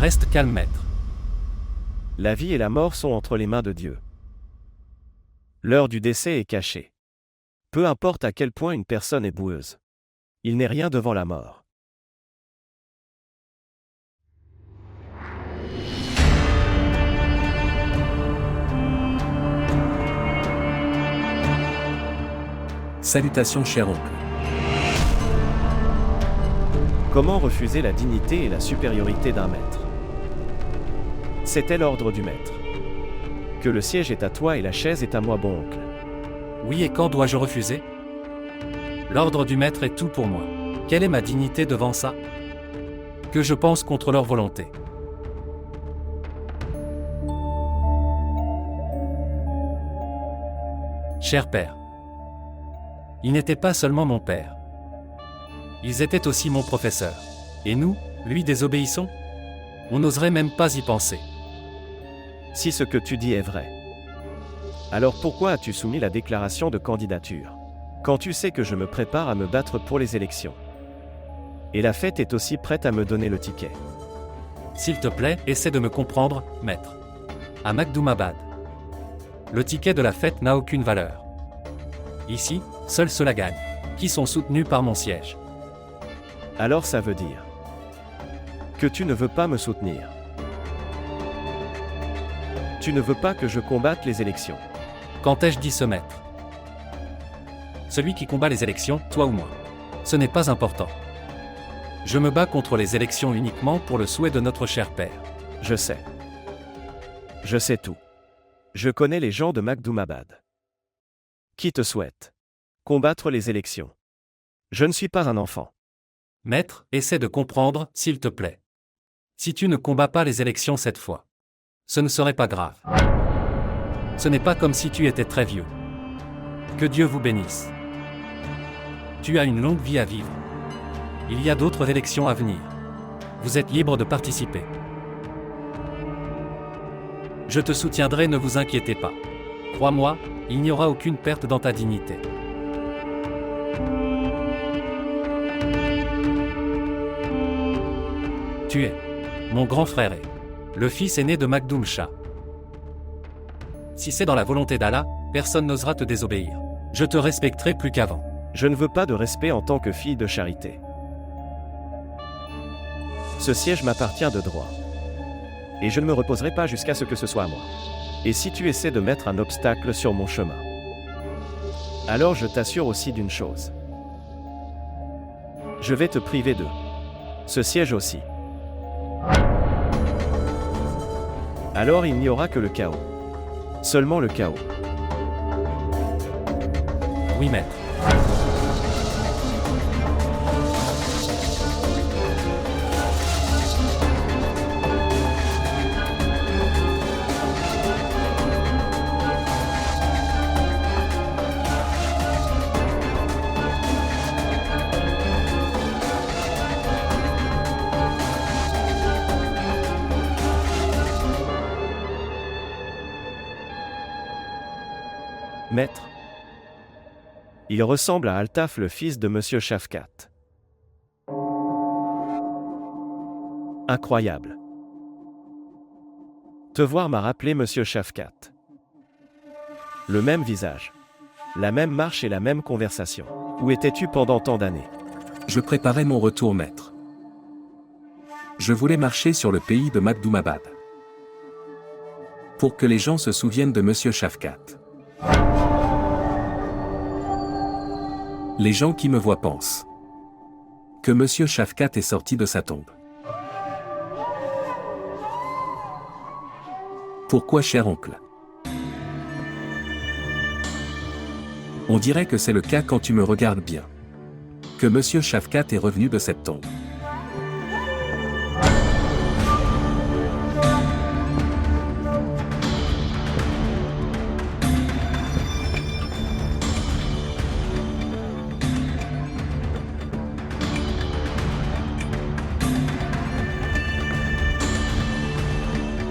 Reste calme, maître. La vie et la mort sont entre les mains de Dieu. L'heure du décès est cachée. Peu importe à quel point une personne est boueuse. Il n'est rien devant la mort. Salutations cher oncle. Comment refuser la dignité et la supériorité d'un maître? C'était l'ordre du maître. Que le siège est à toi et la chaise est à moi, bon oncle. Oui, et quand dois-je refuser? L'ordre du maître est tout pour moi. Quelle est ma dignité devant ça? Que je pense contre leur volonté. Cher père, ils n'étaient pas seulement mon père. Ils étaient aussi mon professeur. Et nous, lui désobéissons? On n'oserait même pas y penser. Si ce que tu dis est vrai, alors pourquoi as-tu soumis la déclaration de candidature? Quand tu sais que je me prépare à me battre pour les élections. Et la fête est aussi prête à me donner le ticket. S'il te plaît, essaie de me comprendre, maître. À Makhdoumabad, le ticket de la fête n'a aucune valeur. Ici, seuls ceux-là gagnent, qui sont soutenus par mon siège. Alors ça veut dire que tu ne veux pas me soutenir. Tu ne veux pas que je combatte les élections. Quand ai-je dit ce maître? Celui qui combat les élections, toi ou moi. Ce n'est pas important. Je me bats contre les élections uniquement pour le souhait de notre cher père. Je sais. Je sais tout. Je connais les gens de Makhdoumabad. Qui te souhaite combattre les élections? Je ne suis pas un enfant. Maître, essaie de comprendre, s'il te plaît. Si tu ne combats pas les élections cette fois, ce ne serait pas grave. Ce n'est pas comme si tu étais très vieux. Que Dieu vous bénisse. Tu as une longue vie à vivre. Il y a d'autres élections à venir. Vous êtes libre de participer. Je te soutiendrai, ne vous inquiétez pas. Crois-moi, il n'y aura aucune perte dans ta dignité. Tu es mon grand frère et le fils aîné de Makhdoum Shah. Si c'est dans la volonté d'Allah, personne n'osera te désobéir. Je te respecterai plus qu'avant. Je ne veux pas de respect en tant que fille de charité. Ce siège m'appartient de droit. Et je ne me reposerai pas jusqu'à ce que ce soit à moi. Et si tu essaies de mettre un obstacle sur mon chemin, alors je t'assure aussi d'une chose. Je vais te priver de ce siège aussi. Alors il n'y aura que le chaos. Seulement le chaos. Oui, maître. Maître. Il ressemble à Altaf, le fils de Monsieur Shafkat. Incroyable. Te voir m'a rappelé Monsieur Shafkat. Le même visage. La même marche et la même conversation. Où étais-tu pendant tant d'années? Je préparais mon retour, maître. Je voulais marcher sur le pays de Makhdoumabad. Pour que les gens se souviennent de Monsieur Shafkat. Les gens qui me voient pensent que Monsieur Shafkat est sorti de sa tombe. Pourquoi, cher oncle? On dirait que c'est le cas quand tu me regardes bien. Que Monsieur Shafkat est revenu de cette tombe.